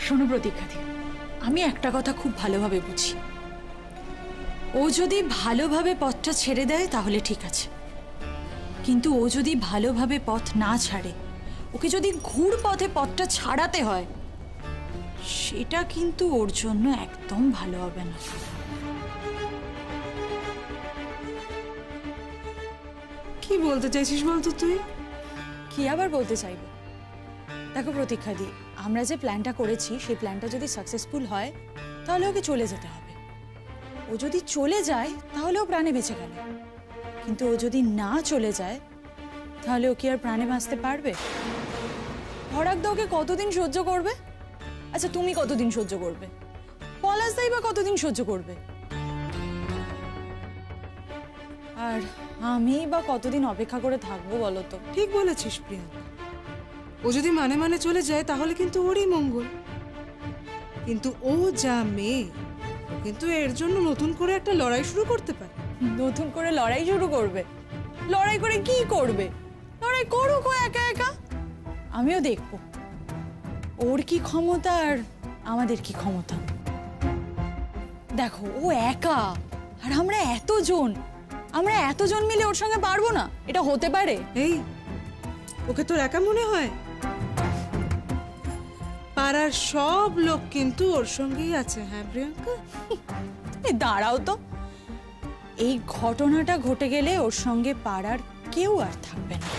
শোনো প্রতীক্ষাদি, আমি একটা কথা খুব ভালোভাবে বুঝি, ও যদি ভালোভাবে পথটা ছেড়ে দেয় তাহলে ঠিক আছে, কিন্তু ও যদি ভালোভাবে পথ না ছাড়ে, ওকে যদি ঘুর পথে পথটা ছাড়াতে হয়, সেটা কিন্তু ওর জন্য একদম ভালো হবে না। কি বলতে চাইছিস বলতো তুই? কি আবার বলতে চাইবো? দেখো প্রতীক্ষাদি, আমরা যে প্ল্যানটা করেছি সেই প্ল্যানটা যদি সাকসেসফুল হয় তাহলে ওকে চলে যেতে হবে। ও যদি চলে যায় তাহলে ও প্রাণে বেঁচে গেল, কিন্তু ও যদি না চলে যায় তাহলে ও কি আর প্রাণে বাঁচতে পারবে? ভরাকদা ওকে কতদিন সহ্য করবে? আচ্ছা তুমি কতদিন সহ্য করবে? পলাশদাই বা কতদিন সহ্য করবে? আর আমি বা কতদিন অপেক্ষা করে থাকবো বলো তো? ঠিক বলেছিস প্রিয়াঙ্কা, ও যদি মানে মানে চলে যায় তাহলে কিন্তু ওরই মঙ্গল। কিন্তু ও যা মেয়ে, ও কিন্তু এর জন্য নতুন করে একটা লড়াই শুরু করতে পারে। নতুন করে লড়াই শুরু করবে? লড়াই করে কি করবে? লড়াই করুক ও একা একা, আমিও দেখবো ওর কি ক্ষমতা আর আমাদের কি ক্ষমতা। দেখো ও একা আর আমরা এতজন মিলে ওর সঙ্গে পারবো না, এটা হতে পারে? এই, ওকে তোর একা মনে হয়? পাড়ার সব লোক কিন্তু ওর সঙ্গেই আছে। হ্যাঁ প্রিয়াঙ্কা? তুমি দাঁড়াও তো, এই ঘটনাটা ঘটে গেলে ওর সঙ্গে পাড়ার কেউ আর থাকবে না,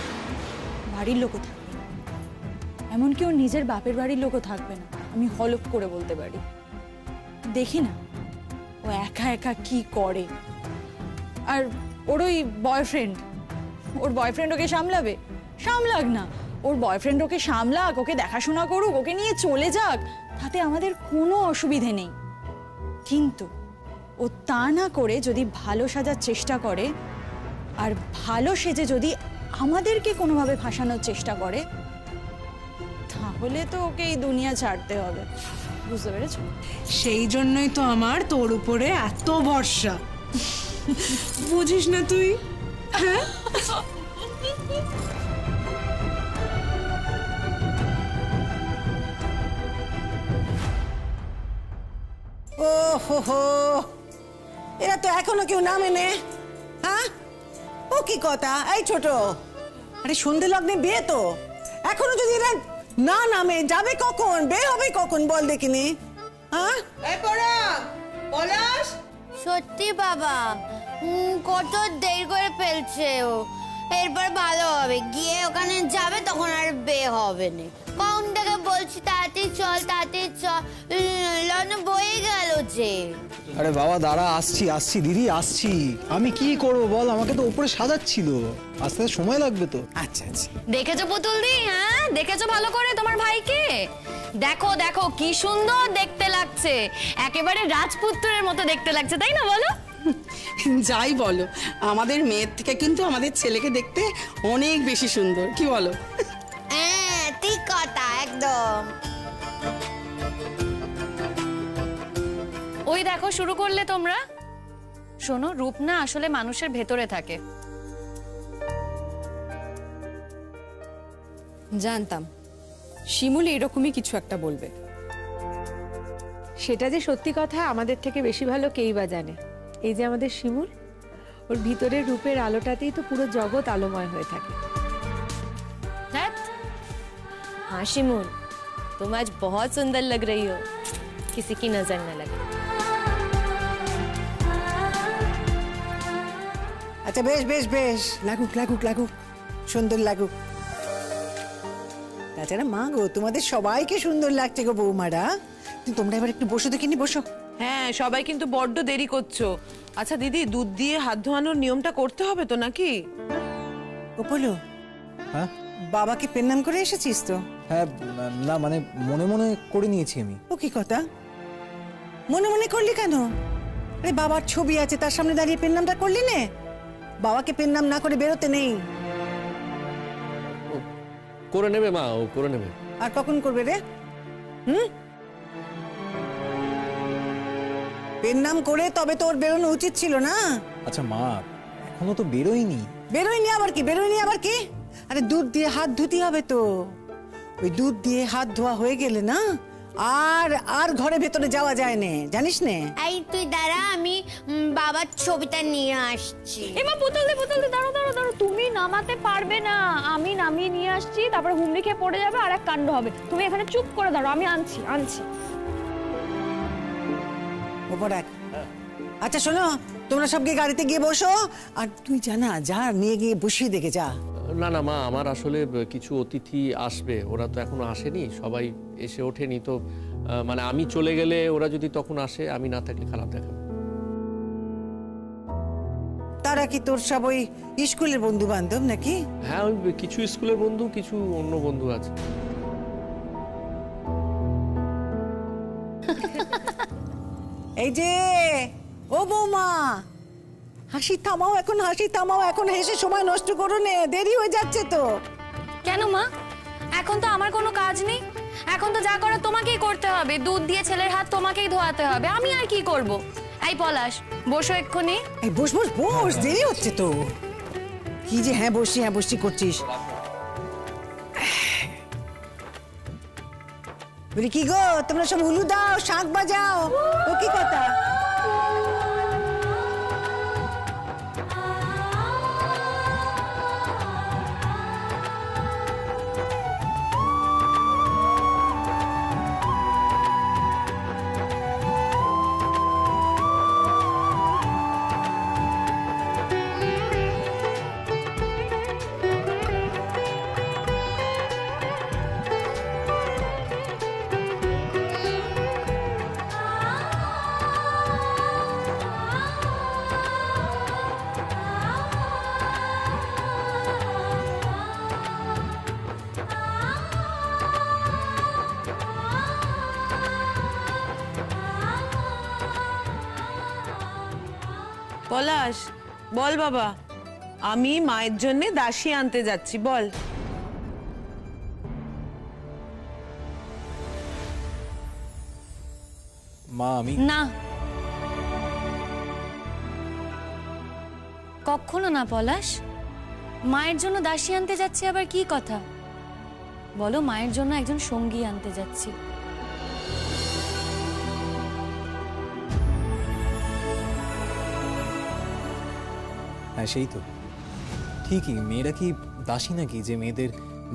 বাড়ির লোকও থাকবে না, এমনকি ওর নিজের বাপের বাড়ির লোকও থাকবে না, আমি হলফ করে বলতে পারি। দেখি না ও একা একা কি করে। আর ওর ওই বয়ফ্রেন্ড ওকে সামলাবে? সামলাক না, ওর বয়ফ্রেন্ড ওকে সামলাক, ওকে দেখাশোনা করুক, ওকে নিয়ে চলে যাক, তাতে আমাদের কোনো অসুবিধে নেই। কিন্তু ও তা না করে যদি ভালো সাজার চেষ্টা করে আর ভালো সেজে যদি আমাদেরকে কোনোভাবে ফাঁসানোর চেষ্টা করে, তাহলে তো ওকে এই দুনিয়া ছাড়তে হবে, বুঝতে পেরেছো? সেই জন্যই তো আমার তোর উপরে এত ভরসা। বুঝিস না তুই? হ্যাঁ, ও হো, এরা তো এখনো কেউ নামেনে। হ্যাঁ, ও কি কথা? এই ছোট, আরে সন্ধে লগ্নে বিয়ে তো, এখনো যদি এরা না নামে, যাবে কখন, বের হবে কখন বল দেখিনি? হ্যাঁ, এই পলাশ, সত্যি বাবা, কত দেরি করে ফেলছে ও। এরপর ভালো হবে, গিয়ে ওখানে যাবে তখন আর বে হবে না। কখন থেকে বলছি তাড়াতাড়ি চল, লগ্ন বয়ে গেল যে। আরে বাবা দাঁড়া, আসছি দিদি আসছি। আমি কি করবো বল, আমাকে তো উপরে সাজাচ্ছিল, আসতে সময় লাগবে তো। আচ্ছা আচ্ছা, দেখেছো পুতুল দি? হ্যাঁ দেখেছো ভালো করে তোমার ভাইকে? দেখো দেখো কি সুন্দর দেখতে লাগছে, একেবারে রাজপুত্রের মতো দেখতে লাগছে, তাই না বলো? যাই বলো, আমাদের মেয়ের থেকে কিন্তু আমাদের ছেলেকে দেখতে অনেক বেশি সুন্দর, কি বলো? হ্যাঁ ঠিক কথা, একদম। ওই দেখো শুরু করলে তোমরা। শোনো, রূপ না আসলে মানুষের ভেতরে থাকে। জানতাম শিমুল এরকমই কিছু একটা বলবে। সেটা যে সত্যি কথা আমাদের থেকে বেশি ভালো কেই বা জানে। এই যে আমাদের শিমুল, ওর ভিতরের রূপের আলোটাতেই তো পুরো জগৎ আলোময় হয়ে থাকে। हाँ शिमूल, तुम आज बहुत सुंदर लग रही हो, किसी की नजर न लगे। আচ্ছা বেশ বেশ বেশ, লাগুক লাগুক লাগুক, সুন্দর লাগুক। তাছাড়া মা গো, তোমাদের সবাইকে সুন্দর লাগছে গো বৌমারা। তোমরা এবার একটু বসো দেখিনি, বসো। হ্যাঁ, সবাই কিন্তু বড্ড দেরি করছো। আচ্ছা দিদি, দুধ দিয়ে হাত ধোয়ানোর নিয়মটা করতে হবে তো নাকি? ও বলো, হ্যাঁ বাবাকে পেন্নাম করে এসেছিস তো? হ্যাঁ, না মানে মনে মনে করে নিয়েছি আমি। ও কি কথা, মনে মনে করলি কেন? আরে বাবার ছবি আছে, তার সামনে দাঁড়িয়ে পেন্নামটা করলি নে। বাবাকে পেন্নাম না করে বেরোতে নেই। করে নেবে মা, ও করে নেবে। আর কখন করবে রে? পেন্নাম করে তবে তো ওর বেরোনো উচিত ছিল না? আচ্ছা মা, এখনো তো বেরোয়নি। বেরোয়নি আবার কি, বেরোয়নি আবার কি? আরে দুধ দিয়ে হাত ধুতে হবে তো। ওই দুধ দিয়ে হাত ধোয়া হয়ে গেলে না আর আর ঘরে ভেতরে যাওয়া যায় না, জানিস নে? এই তুই দাঁড়া, আমি বাবার ছবিটা নিয়ে আসছি। এবার পুতুল দে দাঁড়ো দাঁড়ো দাঁড়ো, তুমি নামাতে পারবে না, আমি নামিয়ে নিয়ে আসছি, তারপরে হুমড়ি খেয়ে পড়ে যাবে আর এক কাণ্ড হবে। তুমি এখানে চুপ করে দাঁড়ো, আমি আনছি। ওপর এক। আচ্ছা শোনো, তোমরা সব গিয়ে গাড়িতে গিয়ে বসো, আর তুই জানা যা নিয়ে গিয়ে বসিয়ে দেখে যা। না না মা, আমার আসলে কিছু অতিথি আসবে, ওরা তো এখনো আসেনি, সবাই এসে ওঠেনি তো, মানে আমি চলে গেলে ওরা যদি তখন আসে, আমি না থাকলে খারাপ দেখাবে। তারা কি তোর সব ওই স্কুলের বন্ধু বান্ধব নাকি? হ্যাঁ, ওই কিছু স্কুলের বন্ধু, কিছু অন্য বন্ধু আছে। এই যে ও বৌমা, হাসি থামাও এখন হেসে সময় নষ্ট করো নে, দেরি হয়ে যাচ্ছে তো। কেন মা, এখন তো আমার কোনো কাজ নেই, এখন তো যা করার তোমাকেই করতে হবে, দুধ দিয়ে ছেলের হাত তোমাকেই ধোয়াতে হবে, আমি আর কি করব? এই পলাশ, বসো এক্ষুনি। এই বস, দেরি হচ্ছে তো। কি যে হ্যাঁ বসছি করছিস? বলি কি গো, তোমরা সব উলু দাও, শাঁখ বাজাও, ও কি কথা? পলাশ, বল বাবা, আমি মায়ের জন্য দাসী আনতে যাচ্ছি, বল। মা আমি না, কখনো না পলাশ, মায়ের জন্য দাসী আনতে যাচ্ছি আবার কি কথা? বলো, মায়ের জন্য একজন সঙ্গী আনতে যাচ্ছি। হ্যাঁ সেই তো, ঠিকই। মেয়েরা কি দাসী নাকি যে মেয়েদের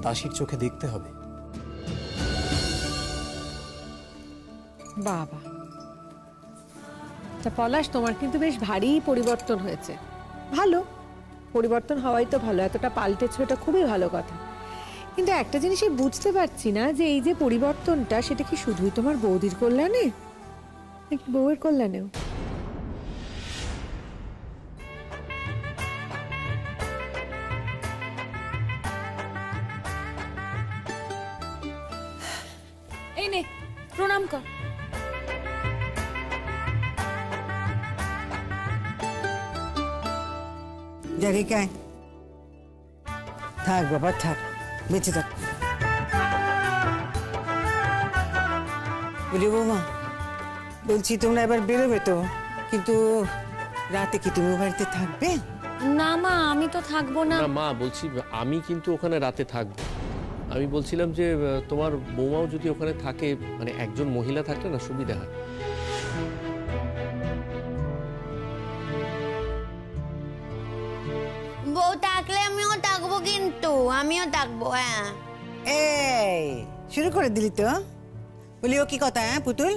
দাসীর চোখে দেখতে হবে? বাবা, তা পলাশ, তোমার কিন্তু বেশ ভারী পরিবর্তন হয়েছে। ভালো, পরিবর্তন হওয়াই তো ভালো, এতটা পাল্টেছো, এটা খুবই ভালো কথা। কিন্তু একটা জিনিসই বুঝতে পারছি না, যে এই যে পরিবর্তনটা, সেটা কি শুধুই তোমার বৌদির কল্যাণে নাকি বউয়ের কল্যাণেও? এই নে, প্রণাম কর। জারিকায় থাক বাবা, থাক, বেঁচে থাক। বলি বৌমা, বলছি তোমরা এবার বেরোবে তো, কিন্তু রাতে কি তুমি বাড়িতে থাকবে? না মা, আমি তো থাকবো না। না মা, বলছি আমি কিন্তু ওখানে রাতে থাকবো। আমি বলছিলাম যে তোমার বৌমাও যদি ওখানে থাকে, মানে একজন মহিলা থাকলে না সুবিধা হয়। বউ থাকলে আমিও থাকবো, কিন্তু আমিও থাকবো। হ্যাঁ, এই শুরু করে দিলি তো। বলি ও কি কথা? হ্যাঁ পুতুল,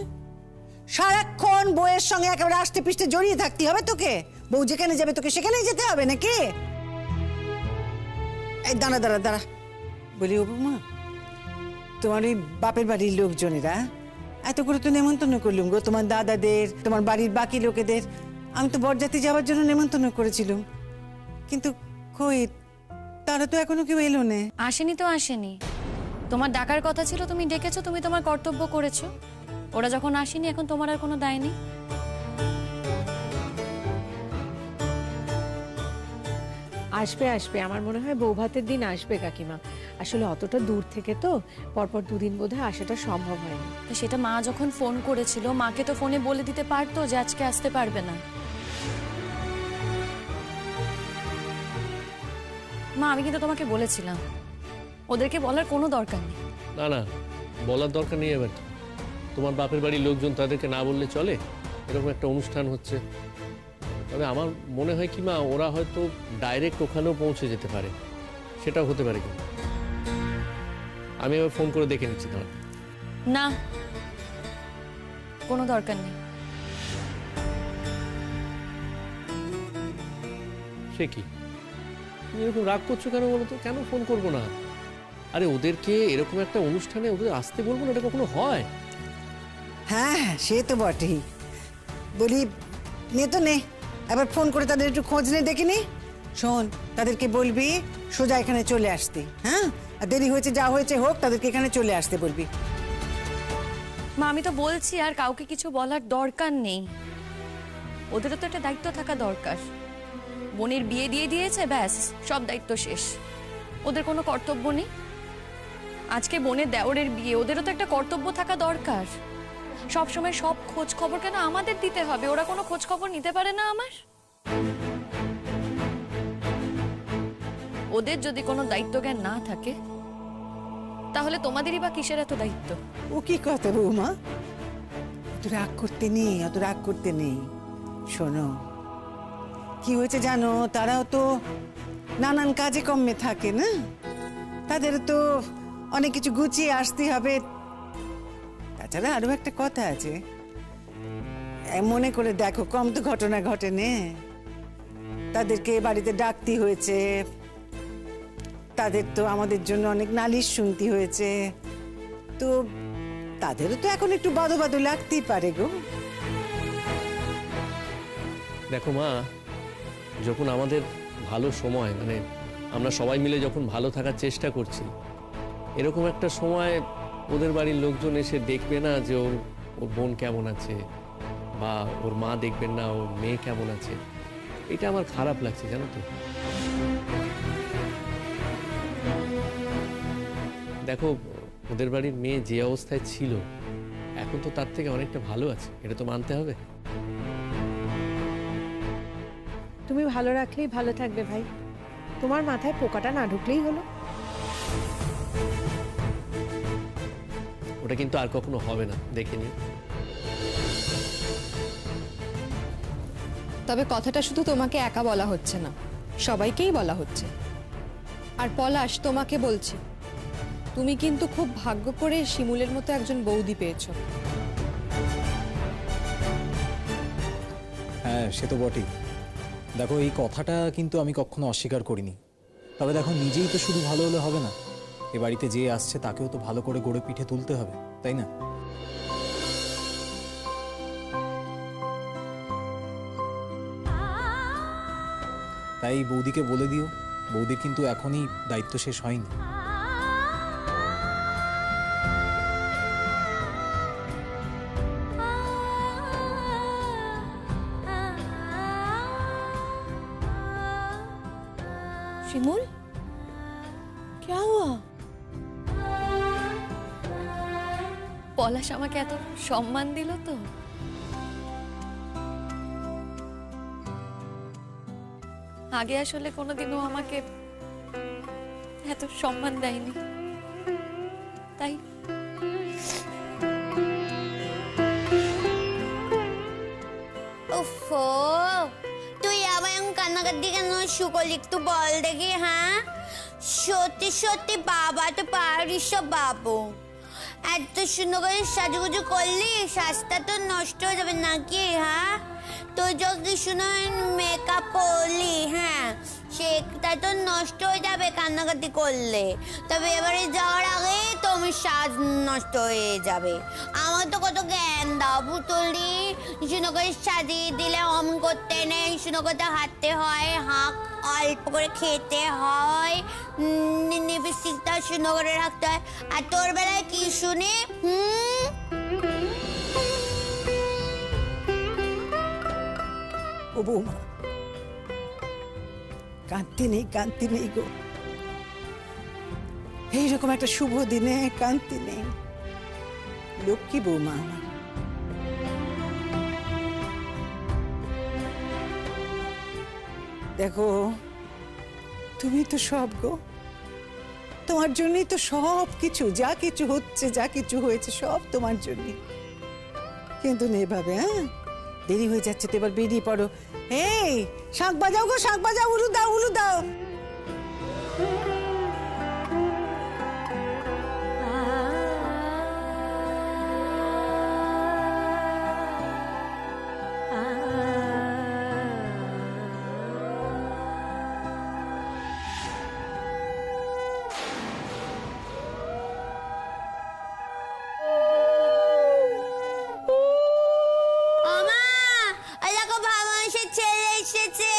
সারাক্ষণ বউয়ের সঙ্গে একেবারে আষ্টে পিষ্টে জড়িয়ে থাকতে হবে তোকে? বউ যেখানে যাবে তোকে সেখানেই যেতে হবে নাকি? এই দাঁড়া। বলি ও বৌমা, তোমার ওই বাপের বাড়ির লোকজনেরা এত করে তো নেমন্তন্ন করলুম গো, তোমার দাদাদের, তোমার বাড়ির বাকি লোকেদের। আমি তো বরযাত্রী যাওয়ার জন্য নেমন্তন্ন করেছিলাম, কিন্তু কই তারা তো এখনো কেউ এলো না। আসেনি। তোমার ডাকার কথা ছিল, তুমি ডেকেছো, তুমি তোমার কর্তব্য করেছো। ওরা যখন আসেনি, এখন তোমার আর কোনো দায় নেই। আসবে, আমার মনে হয় বৌভাতের দিন আসবে কাকিমা। আসলে অতটা দূর থেকে তো পরপর দুদিন বোধহয় আসাটা সম্ভব হয়নি। তো সেটা মা যখন ফোন করেছিল, মাকে তো ফোনে বলে দিতে পারতো যে আজকে আসতে পারবে না। মা, আমি কিন্তু তোমাকে বলেছিলাম, ওদেরকে বলার কোনো দরকার নেই। না না, বলার দরকার নেই এবার। তোমার বাপের বাড়ির লোকজন, তাদেরকে না বললে চলে? এরকম একটা অনুষ্ঠান হচ্ছে। তবে আমার মনে হয় কি মা, ওরা হয়তো ডাইরেক্ট ওখানেও পৌঁছে যেতে পারে, সেটাও হতে পারে কি। আমি এবার ফোন করে দেখে নিচ্ছি। দাঁড়া। না, কোনো দরকার নেই। সে কি, তুমি এরকম রাগ করছো কেন বলো তো? কেন ফোন করবো না? আরে ওদেরকে এরকম একটা অনুষ্ঠানে ওদের আসতে বলবো না, এটা কখনো হয়? হ্যাঁ সে তো বটেই। বলি নে তো নে, এবার ফোন করে তাদের একটু খোঁজ নে, দেখিনি। শোন, তাদেরকে বলবি সোজা এখানে চলে আসতে। হ্যাঁ, আর দেরি হয়েছে যা হয়েছে হোক, তাদেরকে এখানে চলে আসতে বলবি। মা আমি তো বলছি, আর কাউকে কিছু বলার দরকার নেই। ওদেরও তো একটা দায়িত্ব থাকা দরকার। বোনের বিয়ে দিয়ে দিয়েছে, ব্যাস সব দায়িত্ব শেষ। ওদের কোনো কর্তব্য নেই? আজকে বোনের দেওরের বিয়ে, ওদেরও তো একটা কর্তব্য থাকা দরকার। সবসময় সব খোঁজ খবর কেন আমাদের দিতে হবে? ওরা কোনো খোঁজ খবর নিতে পারে না আমার? ওদের যদি কোনো দায়িত্ব জ্ঞান না থাকে, তাহলে তোমাদেরই বা কিসের এত দায়িত্ব? ও কি কথা বৌমা, অত রাগ করতে নেই, অত রাগ করতে নেই। শোনো, কি হয়েছে জানো, তারাও তো নানান কাজে কর্মে থাকে না, তাদের তো অনেক কিছু গুছিয়ে আসতে হবে। তাছাড়া আরো একটা কথা আছে, মনে করে দেখো, কম তো ঘটনা ঘটেনি। তাদেরকে বাড়িতে ডাকতে হয়েছে, তাদের তো আমাদের জন্য অনেক নালিশ শুনতে হয়েছে, তো তাদেরও তো এখন একটু বাদো বাদো লাগতেই পারে গো। দেখো মা, যখন আমাদের ভালো সময়, মানে আমরা সবাই মিলে যখন ভালো থাকার চেষ্টা করছি, এরকম একটা সময় ওদের বাড়ির লোকজন এসে দেখবে না যে ওর বোন কেমন আছে, বা ওর মা দেখবেন না ওর মেয়ে কেমন আছে, এটা আমার খারাপ লাগছে জানো তো। দেখো, ওদের বাড়ির মেয়ে যে অবস্থায় ছিল, এখন তো তার থেকে অনেকটা ভালো আছে, এটা তো মানতে হবে। তুমি ভালো রাখলেই ভালো থাকবে ভাই, তোমার মাথায় পোকাটা না ঢুকলেই হলো। ওটা কিন্তু আর কখনো হবে না, দেখে নিও। তবে কথাটা শুধু তোমাকে একা বলা হচ্ছে না, সবাইকেই বলা হচ্ছে। আর পলাশ, তোমাকে বলছি, তুমি কিন্তু খুব ভাগ্য করে শিমুলের মতো একজন বৌদি পেয়েছো। হ্যাঁ সে তো বটেই। দেখো, এই কথাটা কিন্তু আমি কখনো অস্বীকার করিনি। তবে দেখো, নিজেই তো শুধু ভালো হলে হবে না, এ বাড়িতে যে আসছে তাকেও তো ভালো করে গড়ে পিঠে তুলতে হবে, তাই না? তাই বৌদিকে বলে দিও, বৌদির কিন্তু এখনই দায়িত্ব শেষ হয়নি। শিমুল, क्या हुआ? পলাশ আমাকে এত সম্মান দিল তো। আগে আসলে কোনোদিনও আমাকে এত সম্মান দেয়নি, তাই ওফো, তুই আবার এমন কান্নাকাটি কেন শুরু করলি? একটু বল দেখি। হ্যাঁ, সত্যি সত্যি বাবা তো পারিস বাবু। এত সুন্দর করে সাজুগুজু করলি, সাজটা তো নষ্ট হয়ে যাবে নাকি? হ্যাঁ, তুই যদি সুন্দর মেকআপ করলি, হ্যাঁ সেটা তো নষ্ট হয়ে যাবে কান্নাকাটি করলে। তবে এবারে যাওয়ার আগে তোমার সাজ নষ্ট হয়ে যাবে। আমার তো কত জ্ঞান দাও পুতুলি, সুন্দর করে সাজিয়ে দিলে অমন করতে নেই, সুন্দর করে হাঁটতে হয়, হাঁক অল্প করে খেতে হয়, লিপস্টিকটা সুন্দর করে রাখতে হয়। আর তোর বেলায় কি শুনি? ও বৌমা, কাঁদতে নেই, কাঁদতে নেই গো। এইরকম একটা শুভ দিনে কাঁদতে নেই। লক্ষ্মী বৌমা আমার। দেখো, তুমি তো সব গো, তোমার জন্যই তো সব কিছু, যা কিছু হচ্ছে, যা কিছু হয়েছে সব তোমার জন্যই। কিন্তু নেভাবে, হ্যাঁ দেরি হয়ে যাচ্ছে তো, এবার বেরিয়ে পড়ো। এই শাঁখ বাজাও গো, শাঁখ বাজাও, উলু দাও, উলু দাও। মামা, এই দেখো ভামাইশের ছেলে এসেছে।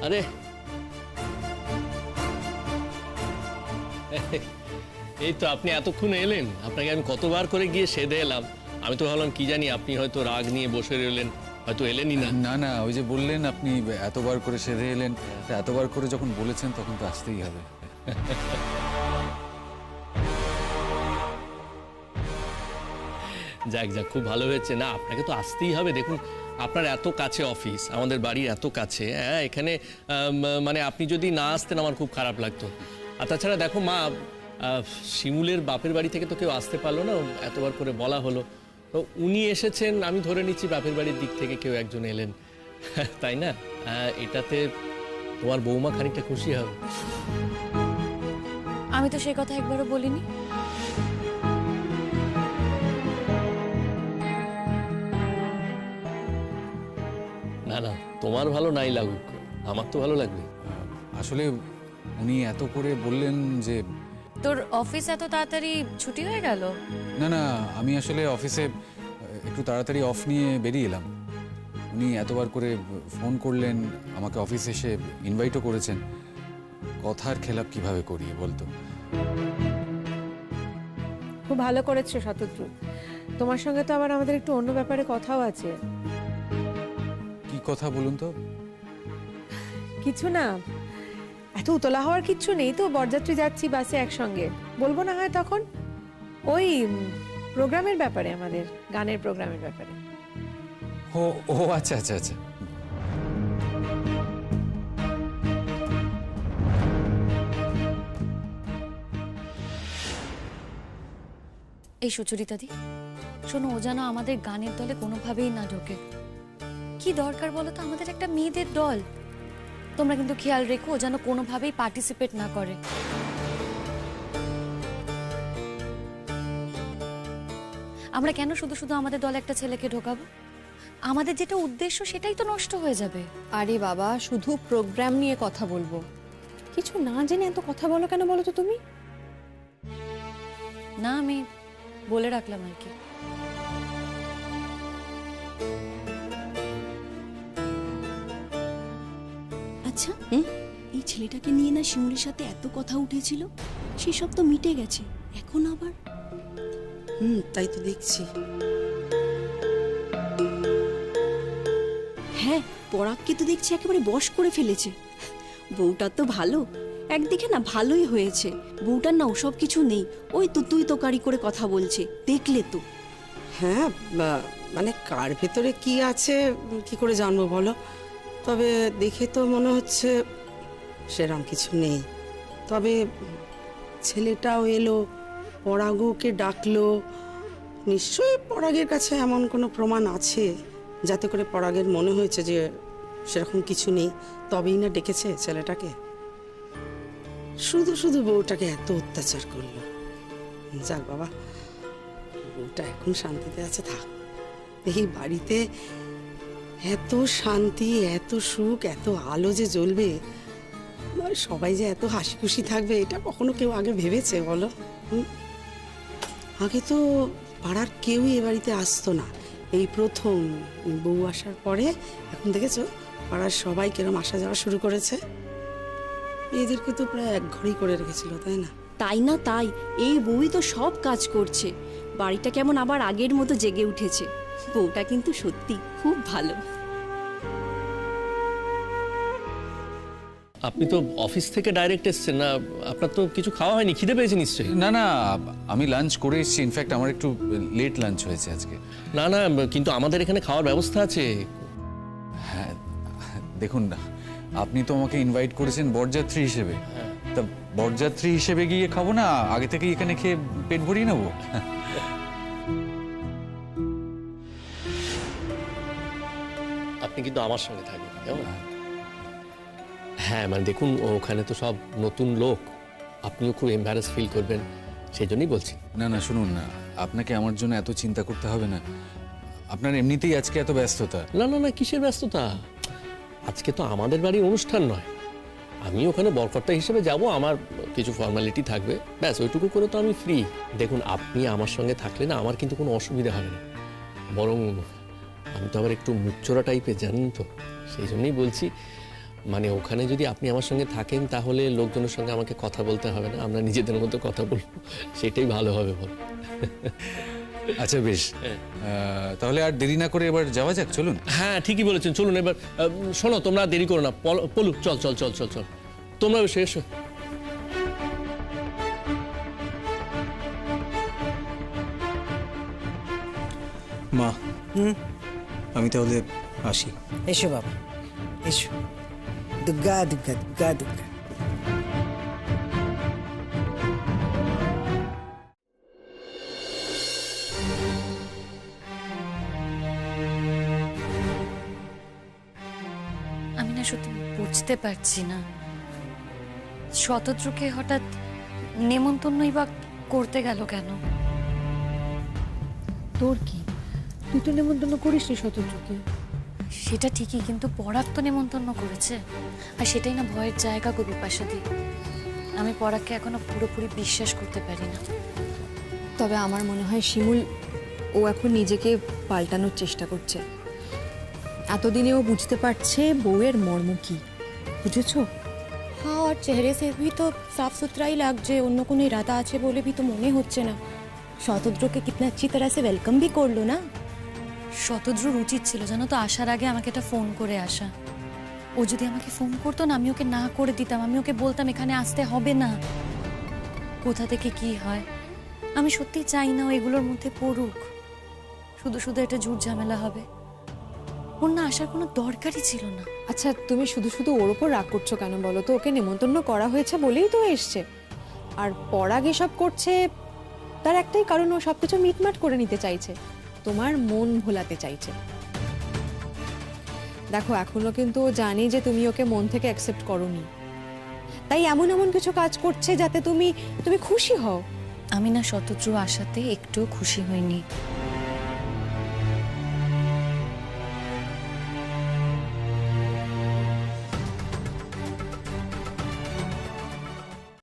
আরে এই তো আপনি এতক্ষণ এলেন। আপনাকে আমি কতবার করে গিয়ে সেধে এলাম। আমি তো ভাবলাম কি জানি আপনি হয়তো রাগ নিয়ে বসে রইলেন, হয়তো এলেনই না। না না, ওই যে বললেন আপনি এতবার করে সেধে এলেন, তা এতবার করে যখন বলেছেন তখন তো আসতেই হবে। যাক যাক, খুব ভালো হয়েছে। না, আপনাকে তো আসতেই হবে। দেখুন, আপনার এত কাছে অফিস, আমাদের বাড়ির এত কাছে, হ্যাঁ এখানে মানে আপনি যদি না আসতেন আমার খুব খারাপ লাগতো। আর তাছাড়া দেখো মা, শিমুলের বাপের বাড়ি থেকে তো কেউ আসতে পারলো না, এতবার করে বলা হলো, তো উনি এসেছেন, আমি ধরে নিচ্ছি বাপের বাড়ির দিক থেকে কেউ একজন এলেন, তাই না? এটাতে তোমার বৌমা খানিকটা খুশি হবে। আমি তো সেই কথা একবারও বলিনি। না না, তোমার ভালো নাই লাগুক, আমার তো ভালো লাগবে। আসলে উনি এত করে বললেন যে তোর অফিস এত তাড়াতাড়ি ছুটি হয়ে গেল? না না, আমি আসলে অফিসে একটু তাড়াতাড়ি অফ নিয়ে বেরিয়ে এলাম। উনি এতবার করে ফোন করলেন, আমাকে অফিসে এসে ইনভাইটও করেছেন। কথার খেলাপ কিভাবে করি বলতো? খুব ভালো করেছো শতদ্রু। তোমার সঙ্গে তো আবার আমাদের একটু অন্য ব্যাপারে কথাও আছে। কি কথা বলুন তো? কিছু না, এত উতলা হওয়ার কিচ্ছু নেই তো। বরযাত্রী যাচ্ছি বাসে একসঙ্গে, বলবো না হয় তখন। ওই প্রোগ্রামের ব্যাপারে, আমাদের গানের প্রোগ্রামের ব্যাপারে। ও ও আচ্ছা আচ্ছা আচ্ছা। এই সুচরিতাদি, শোনো, ও যেন আমাদের গানের দলে কোনোভাবেই না ঢোকে। কি দরকার বলো তো, আমাদের একটা মেয়েদের দল। তোমরা কিন্তু খেয়াল রেখো, ও যেন কোনোভাবেই পার্টিসিপেট না করে। আমরা কেন শুধু শুধু আমাদের দলে একটা ছেলেকে ঢোকাবো? আমাদের যেটা উদ্দেশ্য সেটাই তো নষ্ট হয়ে যাবে। আরে বাবা, শুধু প্রোগ্রাম নিয়ে কথা বলবো, কিছু না জেনে এত কথা বলো কেন বলো তো তুমি? না, আমি বলে রাখলাম আর কি। আচ্ছা, এই ছেলেটাকে নিয়ে না শিমুলের সাথে এত কথা উঠেছিল, সেসব তো মিটে গেছে, এখন আবার? তাই তো দেখছি। হ্যাঁ, পরাগকে তো দেখছি একেবারে বশ করে ফেলেছে। বউটা তো ভালো, একদিকে না ভালোই হয়েছে। বউটার না ওসব কিছু নেই, ওই তো তুই তোকারি করে কথা বলছে, দেখলে তো। হ্যাঁ, মানে কার ভেতরে কি আছে কি করে জানবো বলো? তবে দেখে তো মনে হচ্ছে সেরকম কিছু নেই। তবে ছেলেটাও এলো, পরাগকে ডাকলো, নিশ্চয়ই পরাগের কাছে এমন কোনো প্রমাণ আছে যাতে করে পরাগের মনে হয়েছে যে সেরকম কিছু নেই, তবেই না ডেকেছে ছেলেটাকে। শুধু শুধু বউটাকে এত অত্যাচার করলো। যাক বাবা, বউটা এখন শান্তিতে আছে, থাক। এই বাড়িতে এত শান্তি, এত সুখ, এত আলো যে জ্বলবে, সবাই যে এত হাসি খুশি থাকবে, এটা কখনো কেউ আগে ভেবেছে বলো? আগে তো পাড়ার কেউই এ বাড়িতে আসতো না, এই প্রথম বউ আসার পরে এখন দেখেছো পাড়ার সবাই কিরম আসা যাওয়া শুরু করেছে। এদেরকে তো প্রায় এক ঘরেই করে রেখেছিল, তাই না? তাই না, তাই এই বউই তো সব কাজ করছে। বাড়িটা কেমন আবার আগের মতো জেগে উঠেছে। বউটা কিন্তু সত্যি খুব ভালো। আপনি তো অফিস থেকে ডাইরেক্ট এসেছেন না, আপনার তো কিছু খাওয়া হয়নি, খিদে পেয়েছে নিশ্চয়ই? না না, আমি লাঞ্চ করে এসেছি। ইনফ্যাক্ট আমার একটু লেট লাঞ্চ হয়েছে আজকে। না না, কিন্তু আমাদের এখানে খাওয়ার ব্যবস্থা আছে। হ্যাঁ দেখুন না, আপনি তো আমাকে ইনভাইট করেছেন বরযাত্রী হিসেবে, তা বরযাত্রী হিসেবে গিয়ে খাবো না, আগে থেকে এখানে খেয়ে পেট ভরিয়ে নেবো? আপনি কিন্তু আমার সঙ্গে থাকবেন, কেমন? হ্যাঁ মানে দেখুন, ওখানে তো সব নতুন লোক, আপনিও খুব এম্বারেস ফিল করবেন, সেই জন্যই বলছি। না না শুনুন না, আপনাকে আমার জন্য এত চিন্তা করতে হবে না। আপনার এমনিতেই আজকে এত ব্যস্ততা। না না না, কিসের ব্যস্ততা? আজকে তো আমাদের বাড়ির অনুষ্ঠান নয়, আমি ওখানে বরকর্তা হিসেবে যাব, আমার কিছু ফর্মালিটি থাকবে, ব্যাস ওইটুকু করে তো আমি ফ্রি। দেখুন আপনি আমার সঙ্গে থাকলে না আমার কিন্তু কোনো অসুবিধা হবে না, বরং আমি তো আবার একটু মুখচোরা টাইপের, জানেন তো, সেই জন্যই বলছি। মানে ওখানে যদি আপনি আমার সঙ্গে থাকেন তাহলে লোকজনের সঙ্গে আমাকে কথা বলতে হবে না, আমরা নিজেদের মতো কথা বলবো, সেটাই ভালো হবে বল। আচ্ছা বেশ, তাহলে আর দেরি না করে এবার যাওয়া যাক, চলুন। হ্যাঁ ঠিকই বলেছেন, চলুন এবার। শোনো, তোমরা দেরি করো না, পলু চল চল চল চল চল, তোমরা এসো এসো। মা, আমি তাহলে আসি। এসো বাবা, এসো। দুর্গা দুর্গা দুর্গা দুর্গা। আমি না সত্যি বুঝতে পারছি না, শতদ্রুকে হঠাৎ নেমন্তন্নই বা করতে গেল কেন? তোর কি, তুই তো নেমন্তন্ন করিসনি শতদ্রুকে। সেটা ঠিকই, কিন্তু পরাগ তো নেমন্তন্ন করেছে, আর সেটাই না ভয়ের জায়গা গো বিপাশাদি। আমি পরাগকে এখনো পুরোপুরি বিশ্বাস করতে পারি না। তবে আমার মনে হয় শিমুল ও এখন নিজেকে পাল্টানোর চেষ্টা করছে। এতদিনে ও বুঝতে পারছে বউয়ের মর্ম কি, বুঝেছো? हाँ, और चेहरे से भी तो साफ सुथरा ही লাগছে, অন্য কোনো ইরাদা আছে বলে भी तो মনে হচ্ছে না। শতদ্রুকে কিতনা अच्छी तरह से वेलकम भी করলো না। শতদ্রুর উচিত ছিল জানো তো আসার আগে আমাকে একটা ফোন করে আসা। ও যদি আমাকে ফোন করতো না, আমি ওকে না করে দিতাম, আমি ওকে বলতাম এখানে আসতে হবে না। কোথা থেকে কি হয় আমি সত্যি চাই না ও এগুলোর মধ্যে পড়ুক, শুধু শুধু এটা ঝুট ঝামেলা হবে। ওর না আসার কোনো দরকারই ছিল না। আচ্ছা তুমি শুধু শুধু ওর ওপর রাগ করছো কেন বলো তো? ওকে নেমন্তন্ন করা হয়েছে বলেই তো এসছে। আর পরাগ এসব করছে তার একটাই কারণ, ও সবকিছু মিটমাট করে নিতে চাইছে, তোমার মন ভোলাতে চাইছে। দেখো এখনো কিন্তু ও জানে যে তুমি ওকে মন থেকে অ্যাকসেপ্ট করোনি, তাই এমন এমন কিছু কাজ করছে যাতে তুমি খুশি হও। আমি না শতদ্রু আসাতে একটুও খুশি হইনি।